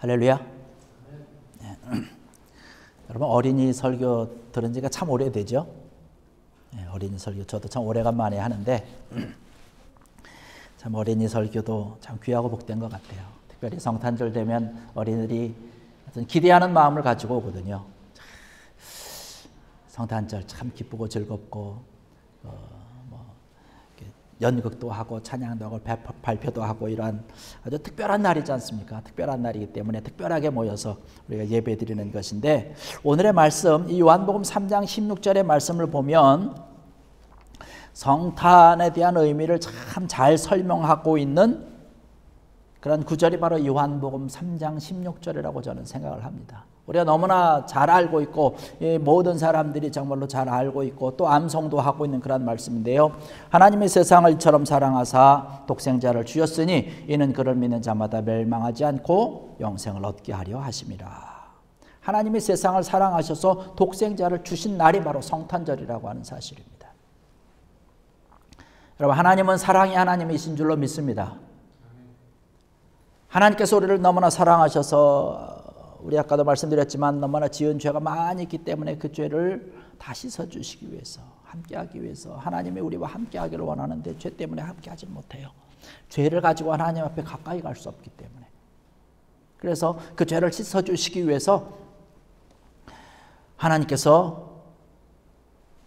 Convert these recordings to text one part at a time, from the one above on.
할렐루야. 네. 여러분 어린이 설교 들은 지가 참 오래되죠. 네, 어린이 설교 저도 참 오래간만에 하는데 참 어린이 설교도 참 귀하고 복된 것 같아요. 특별히 성탄절 되면 어린이들이 어떤 기대하는 마음을 가지고 오거든요. 성탄절 참 기쁘고 즐겁고 연극도 하고 찬양도 하고 발표도 하고 이러한 아주 특별한 날이지 않습니까? 특별한 날이기 때문에 특별하게 모여서 우리가 예배드리는 것인데, 오늘의 말씀 이 요한복음 3장 16절의 말씀을 보면 성탄에 대한 의미를 참 잘 설명하고 있는 그런 구절이 바로 요한복음 3장 16절이라고 저는 생각을 합니다. 우리가 너무나 잘 알고 있고 모든 사람들이 정말로 잘 알고 있고 또 암송도 하고 있는 그런 말씀인데요. 하나님이 세상을 이처럼 사랑하사 독생자를 주셨으니 이는 그를 믿는 자마다 멸망하지 않고 영생을 얻게 하려 하심이라. 하나님이 세상을 사랑하셔서 독생자를 주신 날이 바로 성탄절이라고 하는 사실입니다. 여러분, 하나님은 사랑의 하나님이신 줄로 믿습니다. 하나님께서 우리를 너무나 사랑하셔서 우리 아까도 말씀드렸지만 너무나 지은 죄가 많이 있기 때문에 그 죄를 다 씻어주시기 위해서, 함께하기 위해서 하나님이 우리와 함께하기를 원하는데 죄 때문에 함께하지 못해요. 죄를 가지고 하나님 앞에 가까이 갈 수 없기 때문에. 그래서 그 죄를 씻어주시기 위해서 하나님께서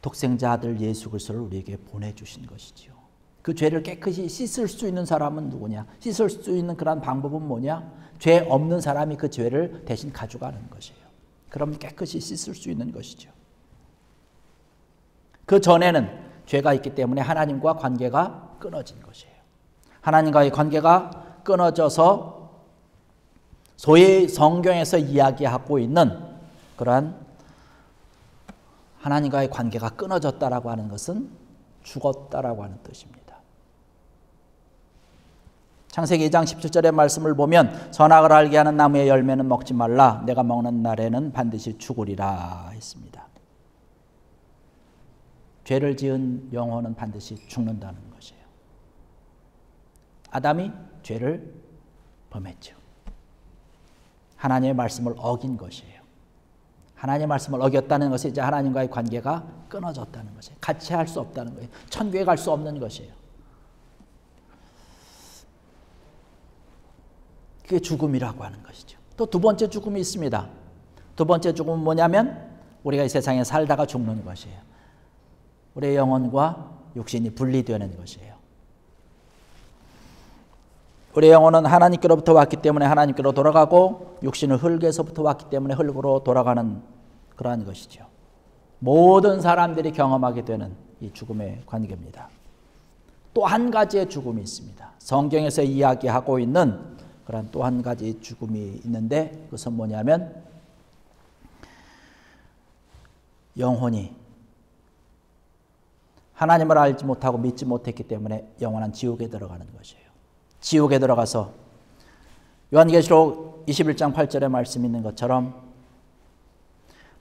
독생자 아들 예수 그리스도를 우리에게 보내주신 것이지요. 그 죄를 깨끗이 씻을 수 있는 사람은 누구냐? 씻을 수 있는 그런 방법은 뭐냐? 죄 없는 사람이 그 죄를 대신 가져가는 것이에요. 그럼 깨끗이 씻을 수 있는 것이죠. 그 전에는 죄가 있기 때문에 하나님과 관계가 끊어진 것이에요. 하나님과의 관계가 끊어져서 소위 성경에서 이야기하고 있는 그러한 하나님과의 관계가 끊어졌다라고 하는 것은 죽었다라고 하는 뜻입니다. 창세기 2장 17절의 말씀을 보면 선악을 알게 하는 나무의 열매는 먹지 말라. 내가 먹는 날에는 반드시 죽으리라 했습니다. 죄를 지은 영혼은 반드시 죽는다는 것이에요. 아담이 죄를 범했죠. 하나님의 말씀을 어긴 것이에요. 하나님의 말씀을 어겼다는 것은 이제 하나님과의 관계가 끊어졌다는 것이에요. 같이 할 수 없다는 거예요. 천국에 갈 수 없는 것이에요. 그게 죽음이라고 하는 것이죠. 또 두 번째 죽음이 있습니다. 두 번째 죽음은 뭐냐면 우리가 이 세상에 살다가 죽는 것이에요. 우리의 영혼과 육신이 분리되는 것이에요. 우리의 영혼은 하나님께로부터 왔기 때문에 하나님께로 돌아가고 육신은 흙에서부터 왔기 때문에 흙으로 돌아가는 그러한 것이죠. 모든 사람들이 경험하게 되는 이 죽음의 관계입니다. 또 한 가지의 죽음이 있습니다. 성경에서 이야기하고 있는 그런 또 한 가지 죽음이 있는데 그것은 뭐냐면 영혼이 하나님을 알지 못하고 믿지 못했기 때문에 영원한 지옥에 들어가는 것이에요. 지옥에 들어가서 요한계시록 21장 8절에 말씀 있는 것처럼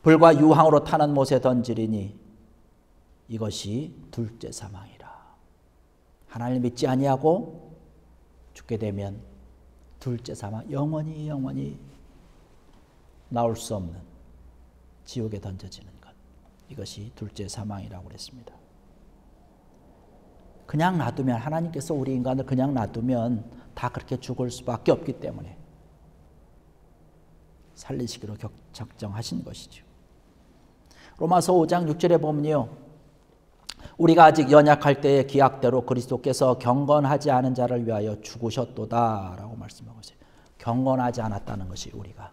불과 유황으로 타는 못에 던지리니 이것이 둘째 사망이라. 하나님을 믿지 아니하고 죽게 되면 둘째 사망, 영원히 나올 수 없는 지옥에 던져지는 것, 이것이 둘째 사망이라고 그랬습니다. 그냥 놔두면, 하나님께서 우리 인간을 그냥 놔두면 다 그렇게 죽을 수밖에 없기 때문에 살리시기로 작정하신 것이죠. 로마서 5장 6절에 보면요, 우리가 아직 연약할 때의 기약대로 그리스도께서 경건하지 않은 자를 위하여 죽으셨도다 라고 말씀하고 있어요. 경건하지 않았다는 것이 우리가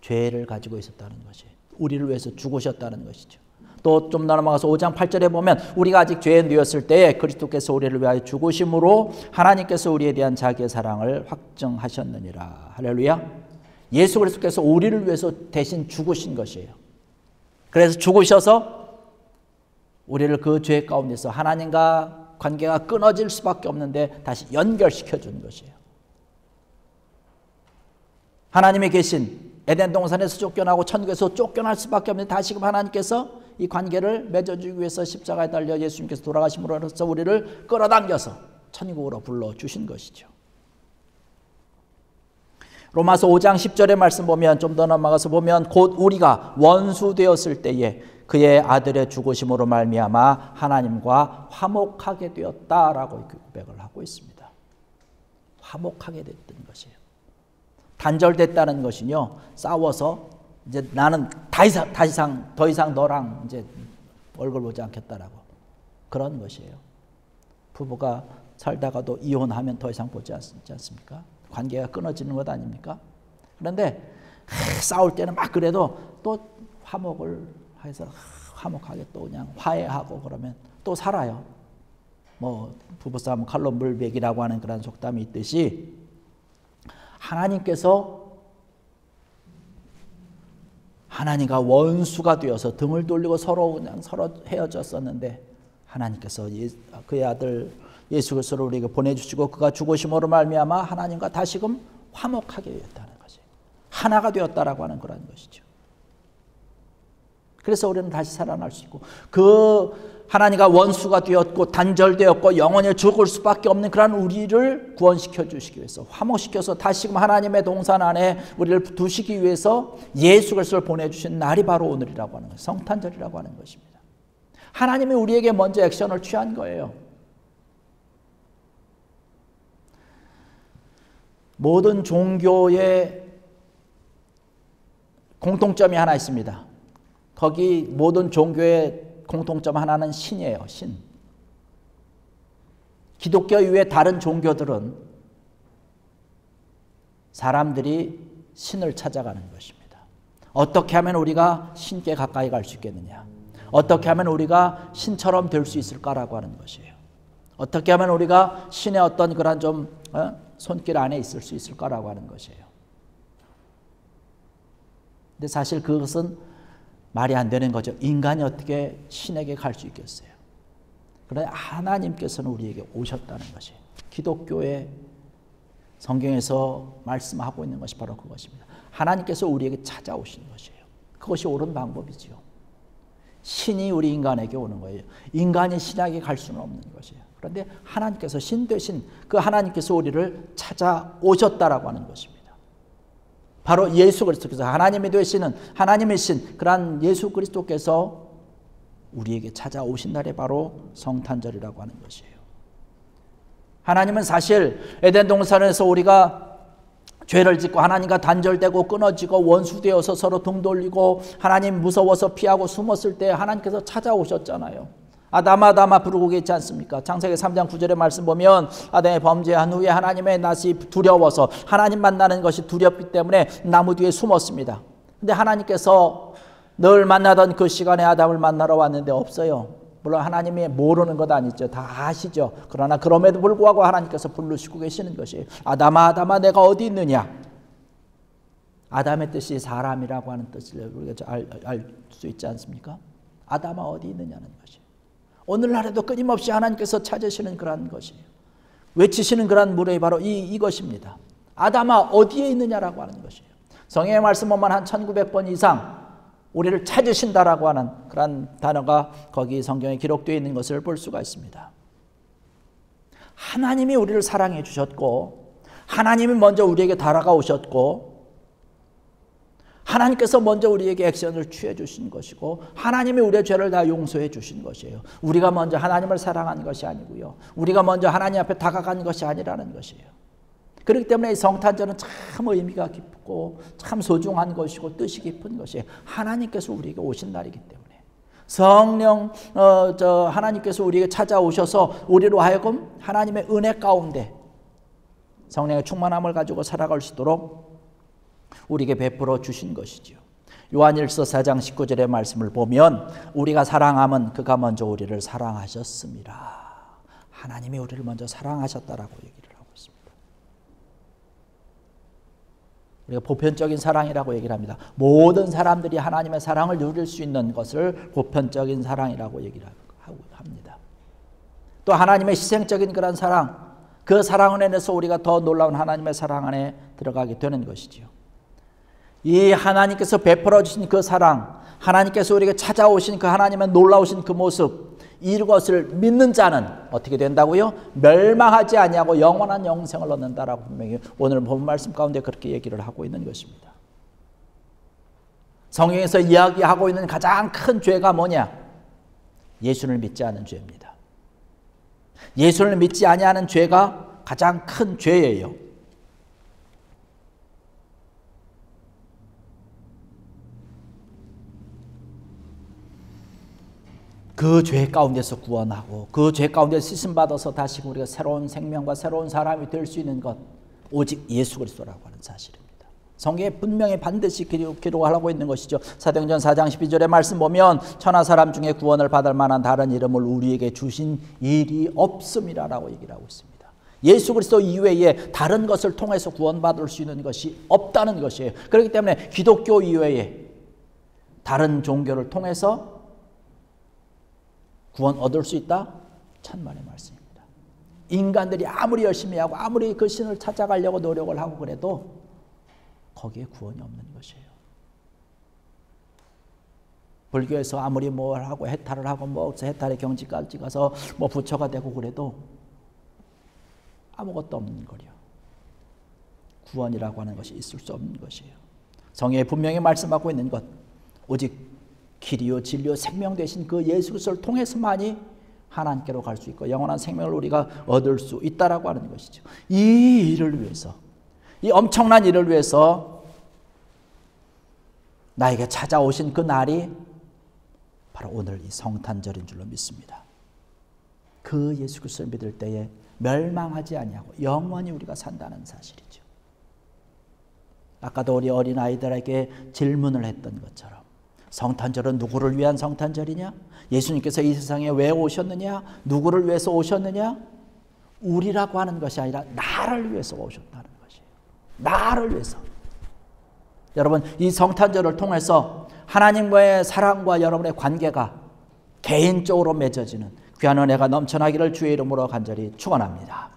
죄를 가지고 있었다는 것이 우리를 위해서 죽으셨다는 것이죠. 또 좀 넘어가서 5장 8절에 보면 우리가 아직 죄에 누였을 때에 그리스도께서 우리를 위하여 죽으심으로 하나님께서 우리에 대한 자기의 사랑을 확증하셨느니라. 할렐루야. 예수 그리스도께서 우리를 위해서 대신 죽으신 것이에요. 그래서 죽으셔서 우리를 그 죄 가운데서 하나님과 관계가 끊어질 수밖에 없는데 다시 연결시켜 준 것이에요. 하나님이 계신 에덴 동산에서 쫓겨나고 천국에서 쫓겨날 수밖에 없는데 다시금 하나님께서 이 관계를 맺어주기 위해서 십자가에 달려 예수님께서 돌아가심으로써 우리를 끌어당겨서 천국으로 불러주신 것이죠. 로마서 5장 10절의 말씀 보면, 좀 더 넘어가서 보면, 곧 우리가 원수 되었을 때에 그의 아들의 죽으심으로 말미암아 하나님과 화목하게 되었다라고 고백을 하고 있습니다. 화목하게 됐던 것이에요. 단절됐다는 것은요, 싸워서 이제 나는 더 이상 너랑 이제 얼굴 보지 않겠다라고, 그런 것이에요. 부부가 살다가도 이혼하면 더 이상 보지 않습니까? 관계가 끊어지는 것 아닙니까? 그런데 싸울 때는 막 그래도 또 화목을 해서 화목하게 또 그냥 화해하고 그러면 또 살아요. 뭐 부부싸움 칼로 물베기라고 하는 그런 속담이 있듯이, 하나님과 원수가 되어서 등을 돌리고 서로 헤어졌었는데, 하나님께서 그의 아들 예수 그리스도를 우리에게 보내주시고 그가 죽으심으로 말미암아 하나님과 다시금 화목하게 되었다는 것이, 하나가 되었다라고 하는 그런 것이죠. 그래서 우리는 다시 살아날 수 있고, 그 하나님과 원수가 되었고 단절되었고 영원히 죽을 수밖에 없는 그런 우리를 구원시켜 주시기 위해서, 화목시켜서 다시금 하나님의 동산 안에 우리를 두시기 위해서 예수 그리스도를 보내주신 날이 바로 오늘이라고 하는 것입니다. 성탄절이라고 하는 것입니다. 하나님이 우리에게 먼저 액션을 취한 거예요. 모든 종교의 공통점이 하나 있습니다. 거기 모든 종교의 공통점 하나는 신이에요. 신. 기독교 이외의 다른 종교들은 사람들이 신을 찾아가는 것입니다. 어떻게 하면 우리가 신께 가까이 갈 수 있겠느냐, 어떻게 하면 우리가 신처럼 될 수 있을까라고 하는 것이에요. 어떻게 하면 우리가 신의 어떤 그런 좀 손길 안에 있을 수 있을까라고 하는 것이에요. 근데 사실 그것은 말이 안 되는 거죠. 인간이 어떻게 신에게 갈 수 있겠어요? 그러나 하나님께서는 우리에게 오셨다는 것이에요. 기독교의 성경에서 말씀하고 있는 것이 바로 그것입니다. 하나님께서 우리에게 찾아오신 것이에요. 그것이 옳은 방법이지요. 신이 우리 인간에게 오는 거예요. 인간이 신에게 갈 수는 없는 것이에요. 그런데 하나님께서 신 되신 그 하나님께서 우리를 찾아오셨다라고 하는 것입니다. 바로 예수 그리스도께서, 하나님이 되시는 하나님의 신, 그러한 예수 그리스도께서 우리에게 찾아오신 날이 바로 성탄절이라고 하는 것이에요. 하나님은 사실 에덴 동산에서 우리가 죄를 짓고 하나님과 단절되고 끊어지고 원수되어서 서로 등 돌리고 하나님 무서워서 피하고 숨었을 때 하나님께서 찾아오셨잖아요. 아담아 부르고 계시지 않습니까? 창세기 3장 9절의 말씀 보면, 아담이 범죄한 후에 하나님의 낯이 두려워서, 하나님 만나는 것이 두렵기 때문에 나무 뒤에 숨었습니다. 근데 하나님께서 늘 만나던 그 시간에 아담을 만나러 왔는데 없어요. 물론 하나님이 모르는 것 아니죠. 다 아시죠. 그러나 그럼에도 불구하고 하나님께서 부르시고 계시는 것이에요. 아담아 내가 어디 있느냐. 아담의 뜻이 사람이라고 하는 뜻을 우리가 알 수 있지 않습니까? 아담아 어디 있느냐는 것이에요. 오늘날에도 끊임없이 하나님께서 찾으시는 그런 것이에요. 외치시는 그런 물음이 바로 이것입니다. 아담아 어디에 있느냐라고 하는 것이에요. 성경의 말씀 보면 한 1900번 이상 우리를 찾으신다라고 하는 그런 단어가 거기 성경에 기록되어 있는 것을 볼 수가 있습니다. 하나님이 우리를 사랑해 주셨고, 하나님이 먼저 우리에게 다가오셨고, 하나님께서 먼저 우리에게 액션을 취해 주신 것이고, 하나님이 우리의 죄를 다 용서해 주신 것이에요. 우리가 먼저 하나님을 사랑한 것이 아니고요, 우리가 먼저 하나님 앞에 다가간 것이 아니라는 것이에요. 그렇기 때문에 이 성탄절은 참 의미가 깊고 참 소중한 것이고 뜻이 깊은 것이에요. 하나님께서 우리에게 오신 날이기 때문에, 성령 하나님께서 우리에게 찾아오셔서 우리로 하여금 하나님의 은혜 가운데 성령의 충만함을 가지고 살아갈 수 있도록 우리에게 베풀어 주신 것이죠. 요한일서 4장 19절의 말씀을 보면, 우리가 사랑함은 그가 먼저 우리를 사랑하셨습니다. 하나님이 우리를 먼저 사랑하셨다라고 얘기를 하고 있습니다. 우리가 보편적인 사랑이라고 얘기를 합니다. 모든 사람들이 하나님의 사랑을 누릴 수 있는 것을 보편적인 사랑이라고 얘기를 합니다. 또 하나님의 희생적인 그런 사랑, 그 사랑 안에서 우리가 더 놀라운 하나님의 사랑 안에 들어가게 되는 것이지요. 이 하나님께서 베풀어 주신 그 사랑, 하나님께서 우리에게 찾아오신 그 하나님의 놀라우신 그 모습, 이것을 믿는 자는 어떻게 된다고요? 멸망하지 아니하고 영원한 영생을 얻는다라고 분명히 오늘 본 말씀 가운데 그렇게 얘기를 하고 있는 것입니다. 성경에서 이야기하고 있는 가장 큰 죄가 뭐냐? 예수를 믿지 않은 죄입니다. 예수를 믿지 아니하는 죄가 가장 큰 죄예요. 그 죄 가운데서 구원하고 그 죄 가운데 씻음 받아서 다시 우리가 새로운 생명과 새로운 사람이 될 수 있는 것, 오직 예수 그리스도라고 하는 사실입니다. 성경에 분명히 반드시 기록하고 있는 것이죠. 사도행전 4장 12절의 말씀 보면 천하 사람 중에 구원을 받을 만한 다른 이름을 우리에게 주신 일이 없음이라고 얘기를 하고 있습니다. 예수 그리스도 이외에 다른 것을 통해서 구원받을 수 있는 것이 없다는 것이에요. 그렇기 때문에 기독교 이외에 다른 종교를 통해서 구원 얻을 수 있다? 천만의 말씀입니다. 인간들이 아무리 열심히 하고 아무리 그 신을 찾아가려고 노력을 하고 그래도 거기에 구원이 없는 것이에요. 불교에서 아무리 뭘 하고 해탈을 하고 뭐 해탈의 경지까지 가서 뭐 부처가 되고 그래도 아무것도 없는 거려. 구원이라고 하는 것이 있을 수 없는 것이에요. 성경에 분명히 말씀하고 있는 것, 오직 길이요 진리요 생명 되신 그 예수 그리스도를 통해서만이 하나님께로 갈 수 있고 영원한 생명을 우리가 얻을 수 있다라고 하는 것이죠. 이 일을 위해서, 이 엄청난 일을 위해서 나에게 찾아오신 그 날이 바로 오늘 이 성탄절인 줄로 믿습니다. 그 예수 그리스도를 믿을 때에 멸망하지 아니하고 영원히 우리가 산다는 사실이죠. 아까도 우리 어린아이들에게 질문을 했던 것처럼 성탄절은 누구를 위한 성탄절이냐? 예수님께서 이 세상에 왜 오셨느냐? 누구를 위해서 오셨느냐? 우리라고 하는 것이 아니라 나를 위해서 오셨다는 것이에요. 나를 위해서. 여러분, 이 성탄절을 통해서 하나님과의 사랑과 여러분의 관계가 개인적으로 맺어지는 귀한 은혜가 넘쳐나기를 주의 이름으로 간절히 축원합니다.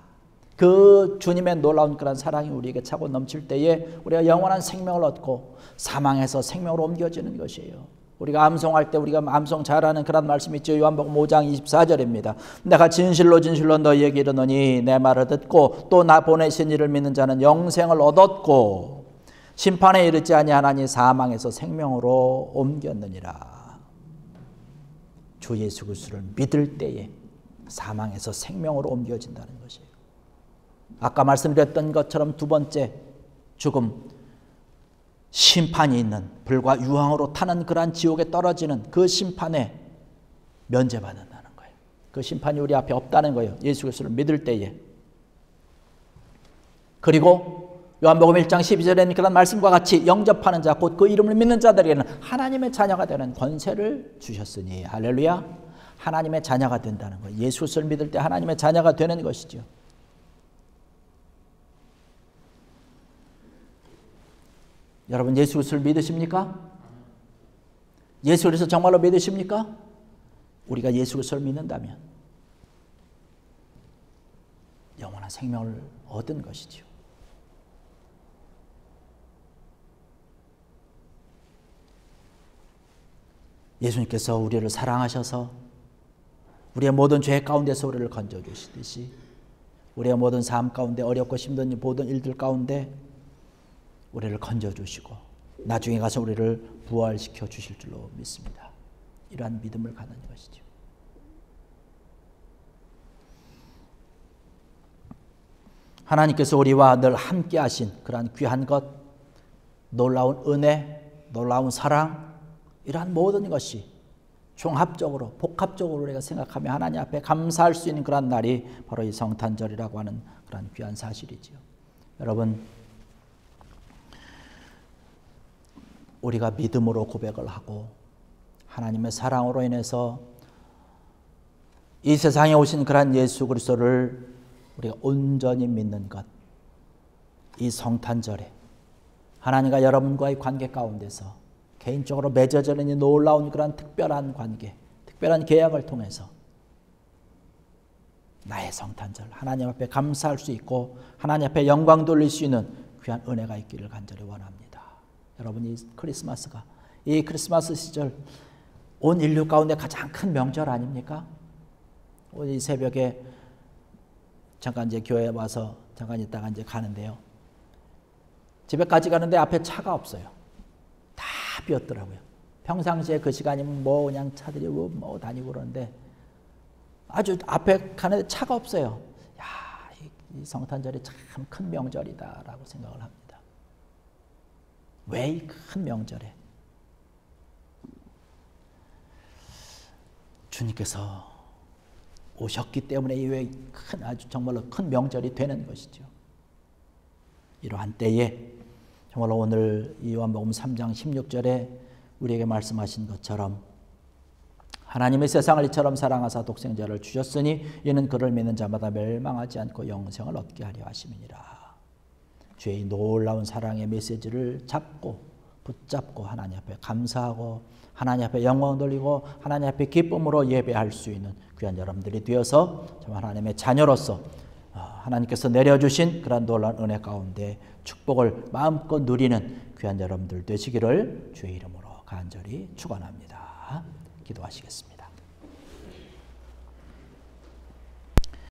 그 주님의 놀라운 그런 사랑이 우리에게 차고 넘칠 때에 우리가 영원한 생명을 얻고 사망에서 생명으로 옮겨지는 것이에요. 우리가 암송할 때 우리가 암송 잘하는 그런 말씀이 있죠. 요한복음 5장 24절입니다. 내가 진실로 진실로 너희에게 이르노니 내 말을 듣고 또 나 보내신 이를 믿는 자는 영생을 얻었고 심판에 이르지 아니하나니 사망에서 생명으로 옮겼느니라. 주 예수 그리스도를 믿을 때에 사망에서 생명으로 옮겨진다는 것이에요. 아까 말씀드렸던 것처럼 두 번째 죽음, 심판이 있는 불과 유황으로 타는 그러한 지옥에 떨어지는 그 심판에 면제받는다는 거예요. 그 심판이 우리 앞에 없다는 거예요. 예수 그리스도를 믿을 때에. 그리고 요한복음 1장 12절에는 그런 말씀과 같이 영접하는 자, 곧 그 이름을 믿는 자들에게는 하나님의 자녀가 되는 권세를 주셨으니, 할렐루야, 하나님의 자녀가 된다는 거예요. 예수 그리스도를 믿을 때 하나님의 자녀가 되는 것이죠. 여러분, 예수 그리스도를 믿으십니까? 예수 그리스도 정말로 믿으십니까? 우리가 예수 그리스도를 믿는다면 영원한 생명을 얻은 것이죠. 예수님께서 우리를 사랑하셔서 우리의 모든 죄 가운데서 우리를 건져주시듯이 우리의 모든 삶 가운데 어렵고 힘든 모든 일들 가운데 우리를 건져주시고 나중에 가서 우리를 부활시켜 주실 줄로 믿습니다. 이러한 믿음을 갖는 것이죠. 하나님께서 우리와 늘 함께 하신 그러한 귀한 것, 놀라운 은혜, 놀라운 사랑, 이러한 모든 것이 종합적으로 복합적으로 우리가 생각하며 하나님 앞에 감사할 수 있는 그런 날이 바로 이 성탄절이라고 하는 그런 귀한 사실이지요. 여러분, 우리가 믿음으로 고백을 하고 하나님의 사랑으로 인해서 이 세상에 오신 그런 예수 그리스도를 우리가 온전히 믿는 것, 이 성탄절에 하나님과 여러분과의 관계 가운데서 개인적으로 맺어지는 이 놀라운 그런 특별한 관계, 특별한 계약을 통해서 나의 성탄절 하나님 앞에 감사할 수 있고 하나님 앞에 영광 돌릴 수 있는 귀한 은혜가 있기를 간절히 원합니다. 여러분, 이 크리스마스가 이 크리스마스 시절 온 인류 가운데 가장 큰 명절 아닙니까? 오늘 이 새벽에 잠깐 이제 교회에 와서 잠깐 있다가 이제 가는데요. 집에까지 가는데 앞에 차가 없어요. 다 비었더라고요. 평상시에 그 시간이면 뭐 그냥 차들이 뭐 다니고 그러는데 아주 앞에 가는데 차가 없어요. 야, 이 성탄절이 참 큰 명절이다라고 생각을 합니다. 왜 이 큰 명절에 주님께서 오셨기 때문에 이 큰 아주 정말로 큰 명절이 되는 것이죠. 이러한 때에 정말로 오늘 이 요한복음 3장 16절에 우리에게 말씀하신 것처럼 하나님의 세상을 이처럼 사랑하사 독생자를 주셨으니 이는 그를 믿는 자마다 멸망하지 않고 영생을 얻게 하려 하심이니라. 주의 놀라운 사랑의 메시지를 붙잡고 하나님 앞에 감사하고 하나님 앞에 영광 돌리고 하나님 앞에 기쁨으로 예배할 수 있는 귀한 여러분들이 되어서 정말 하나님의 자녀로서 하나님께서 내려주신 그런 놀라운 은혜 가운데 축복을 마음껏 누리는 귀한 여러분들 되시기를 주의 이름으로 간절히 축원합니다. 기도하시겠습니다.